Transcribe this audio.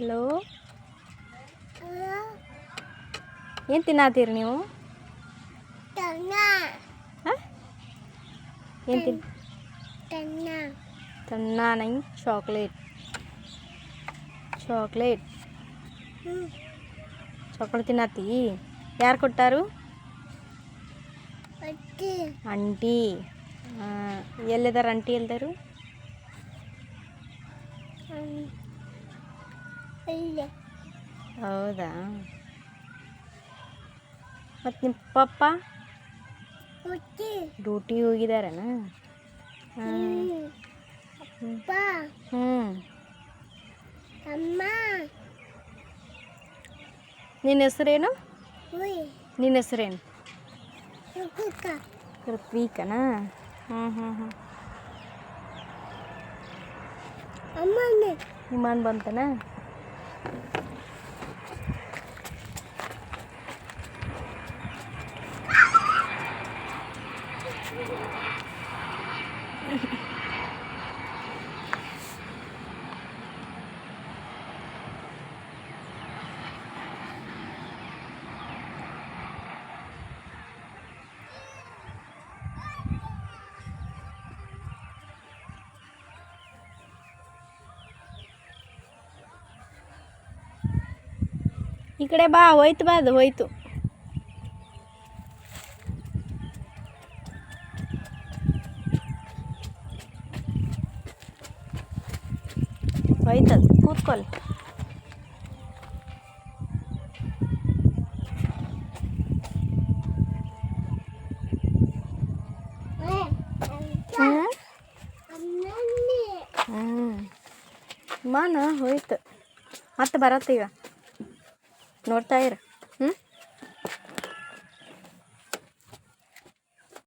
Hello, ಏನು ತಿನ್ನತ್ತೀರಿ ನೀವು? ಹಾಂ, ಏನು ತನ್ನ नहीं चॉकलेट చాక్లెట్ చాక్లెట్ తిన్నతి ಯಾರು ಕೊಟ್ಟಾರು? ಆಂಟಿ. ಎಲ್ಲಿದ್ದಾರೆ ಆಂಟಿ? ಎಲ್ಲಿದ್ದಾರೆ? ಹೌದಾ? ಮತ್ತು ನಿಮ್ಮ ಪಪ್ಪ ಡ್ಯೂಟಿಗೆ ಹೋಗಿದ್ದಾರೇನ? ನಿನ್ನ ಹೆಸರೇನು? ನಿನ್ನ ಹೆಸರೇನು? ಋತ್ವಿಕನಾ? ನಿಮ್ಮಣ್ಣ ಬಂತನ? ಈ ಕಡೆ ಬಾ. ಹೋಯ್ತು ಬಾ, ಅದು ಹೋಯ್ತು. ಹೋಯ್ತದು, ಕೂತ್ಕೊಳ್ಳಿ. ಮಾನ ಹೋಯ್ತು, ಮತ್ತೆ ಬರತ್ತೀಗ ನೋಡ್ತಾ ಇರು.